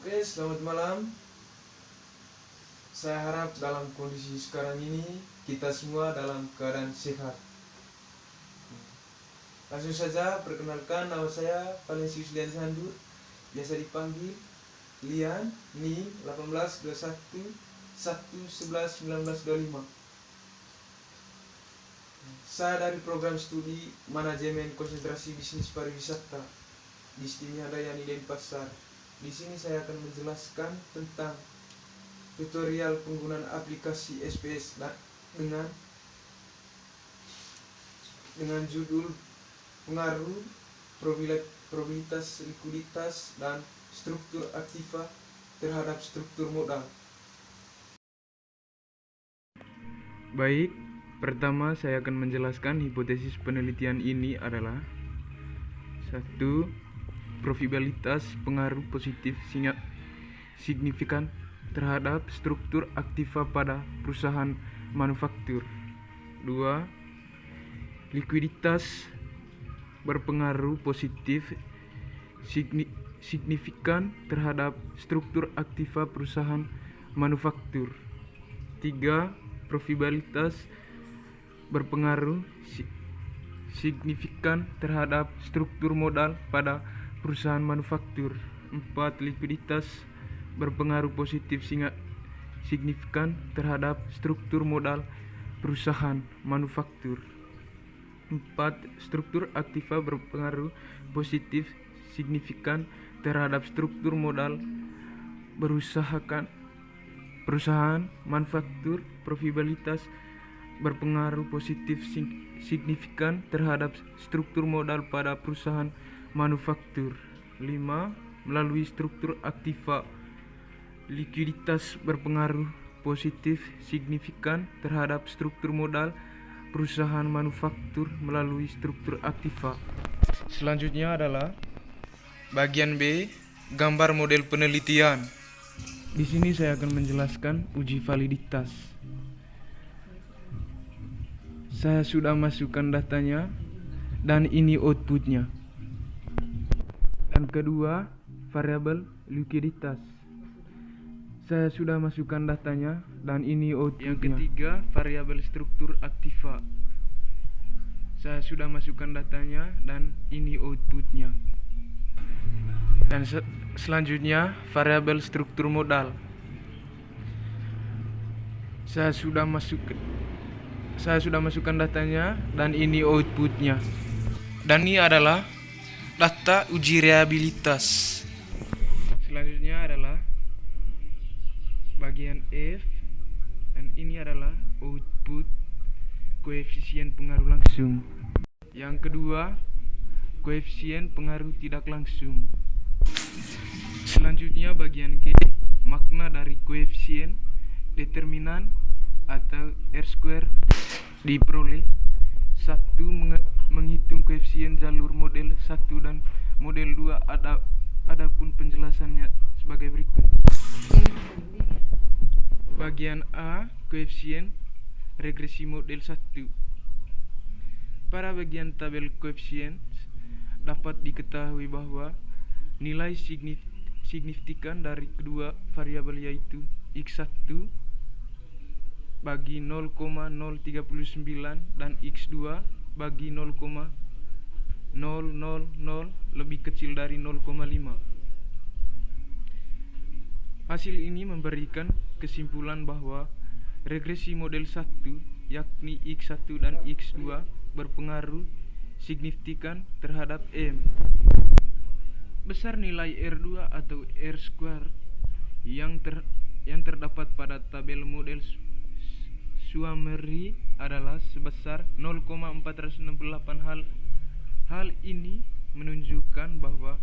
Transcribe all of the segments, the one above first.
Oke, selamat malam. Saya harap dalam kondisi sekarang ini kita semua dalam keadaan sehat. Langsung saja perkenalkan, nama saya Valensius Lian Sandur, biasa dipanggil Lian, NI 1821 1 11 1925. Saya dari program studi Manajemen Konsentrasi Bisnis Pariwisata di Istimia Dayani Denpasar. Di sini saya akan menjelaskan tentang tutorial penggunaan aplikasi SPS dengan judul pengaruh probabilitas likuiditas dan struktur aktiva terhadap struktur modal. Baik, pertama saya akan menjelaskan hipotesis penelitian ini adalah 1. Probabilitas pengaruh positif signifikan terhadap struktur aktiva pada perusahaan manufaktur. 2. Likuiditas berpengaruh positif signifikan terhadap struktur aktiva perusahaan manufaktur. 3. Probabilitas berpengaruh signifikan terhadap struktur modal pada perusahaan manufaktur. 4. Likuiditas berpengaruh positif signifikan terhadap struktur modal perusahaan manufaktur. 4. Struktur aktiva berpengaruh positif signifikan terhadap struktur modal perusahaan manufaktur. Probabilitas berpengaruh positif signifikan terhadap struktur modal pada perusahaan manufaktur. 5. Melalui struktur aktiva, likuiditas berpengaruh positif signifikan terhadap struktur modal perusahaan manufaktur melalui struktur aktiva. Selanjutnya adalah bagian B, gambar model penelitian. Di sini saya akan menjelaskan uji validitas. Saya sudah masukkan datanya dan ini outputnya. Dan kedua, variabel likuiditas. Saya sudah masukkan datanya dan ini outputnya. Yang ketiga, variabel struktur aktiva. Saya sudah masukkan datanya dan ini outputnya. Dan selanjutnya, variabel struktur modal. Saya sudah masukkan datanya dan ini outputnya. Dan ini adalah data uji reliabilitas. Selanjutnya adalah bagian F, dan ini adalah output koefisien pengaruh langsung. Yang kedua, koefisien pengaruh tidak langsung. Selanjutnya bagian G, makna dari koefisien determinan atau R2 diperoleh. 1. Menghitung koefisien jalur model 1 dan model 2. Adapun penjelasannya sebagai berikut. Bagian A, koefisien regresi model 1. Pada bagian tabel koefisien dapat diketahui bahwa nilai signifikan dari kedua variabel yaitu X1 bagi 0,039 dan X2 bagi 0,000 lebih kecil dari 0,5. Hasil ini memberikan kesimpulan bahwa regresi model 1 yakni X1 dan X2 berpengaruh signifikan terhadap M. Besar nilai R2 atau R2 yang terdapat pada tabel model summary adalah sebesar 0,468. Hal ini menunjukkan bahwa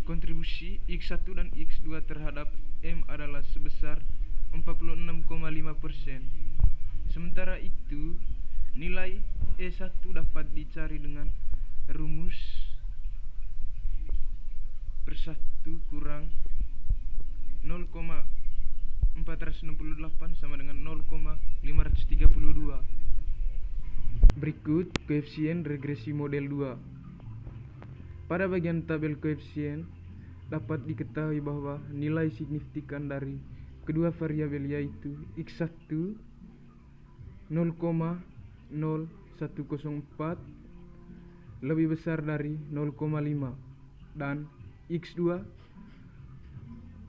kontribusi X1 dan X2 terhadap M adalah sebesar 46,5%. Sementara itu, nilai E1 dapat dicari dengan rumus per 1 kurang 0,468 sama dengan 0,532. Berikut koefisien regresi model 2. Pada bagian tabel koefisien dapat diketahui bahwa nilai signifikan dari kedua variabel yaitu x1 0,0104 lebih besar dari 0,5 dan x2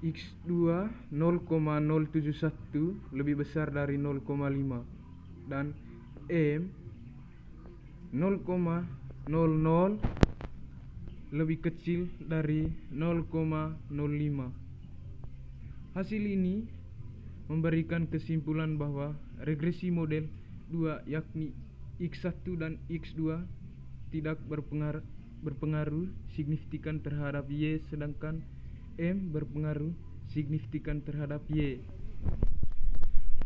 0,071 lebih besar dari 0,5 dan m 0,00 lebih kecil dari 0,05. Hasil ini memberikan kesimpulan bahwa regresi model 2 yakni x1 dan x2 tidak berpengaruh signifikan terhadap y, sedangkan m berpengaruh signifikan terhadap y.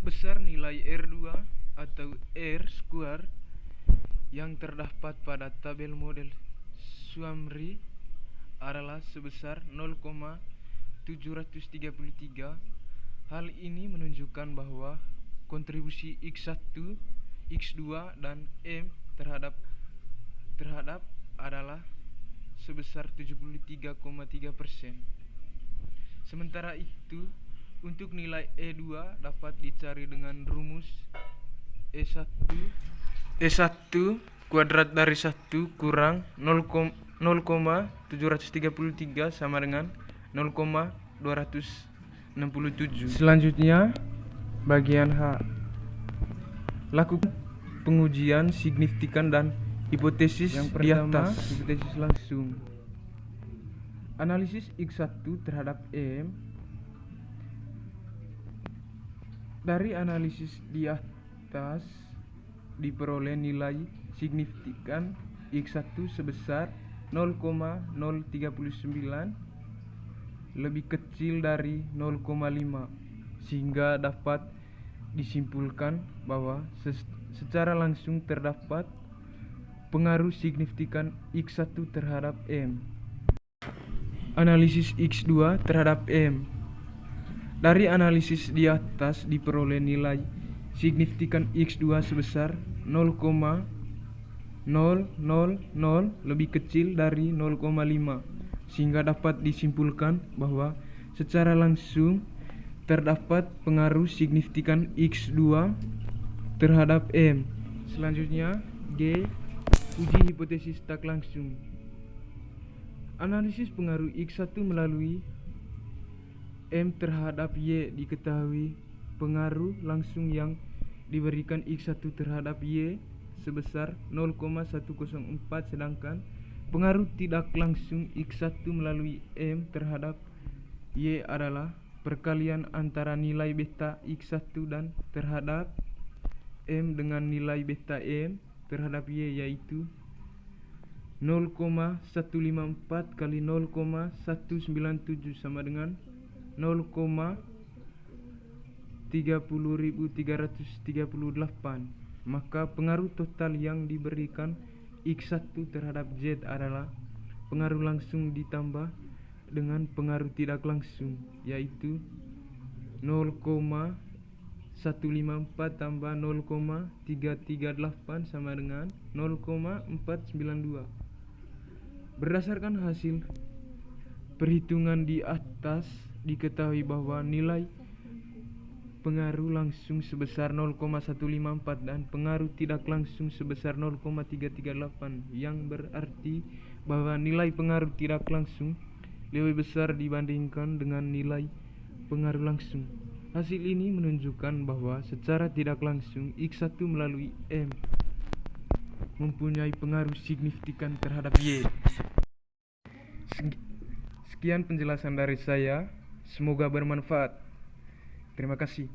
Besar nilai R2 atau R square yang terdapat pada tabel model summary adalah sebesar 0,733. Hal ini menunjukkan bahwa kontribusi x1, x2 dan m terhadap adalah sebesar 73,3%. Sementara itu, untuk nilai E2 dapat dicari dengan rumus E1 kuadrat dari 1 kurang 0,733 sama dengan 0,267. Selanjutnya, bagian H. Lakukan pengujian signifikan dan hipotesis yang pertama, hipotesis langsung. Analisis X1 terhadap M. Dari analisis di atas diperoleh nilai signifikan X1 sebesar 0,039 lebih kecil dari 0,5, sehingga dapat disimpulkan bahwa secara langsung terdapat pengaruh signifikan X1 terhadap M. Analisis X2 terhadap M. Dari analisis di atas diperoleh nilai signifikan X2 sebesar 0,000 lebih kecil dari 0,5, sehingga dapat disimpulkan bahwa secara langsung terdapat pengaruh signifikan X2 terhadap M. Selanjutnya, G. Uji hipotesis tak langsung. Analisis pengaruh X1 melalui M terhadap Y diketahui pengaruh langsung yang diberikan X1 terhadap Y sebesar 0,104, sedangkan pengaruh tidak langsung X1 melalui M terhadap Y adalah perkalian antara nilai beta X1 dan terhadap M dengan nilai beta M terhadap Y, yaitu 0,154 kali 0,197 sama dengan 0,30.338. Maka pengaruh total yang diberikan X1 terhadap Z adalah pengaruh langsung ditambah dengan pengaruh tidak langsung, yaitu 0,154 tambah 0,338 sama dengan 0,492. Berdasarkan hasil perhitungan di atas, diketahui bahwa nilai pengaruh langsung sebesar 0,154 dan pengaruh tidak langsung sebesar 0,338, yang berarti bahwa nilai pengaruh tidak langsung lebih besar dibandingkan dengan nilai pengaruh langsung. Hasil ini menunjukkan bahwa secara tidak langsung X1 melalui M mempunyai pengaruh signifikan terhadap Y. Sekian penjelasan dari saya, semoga bermanfaat. Terima kasih.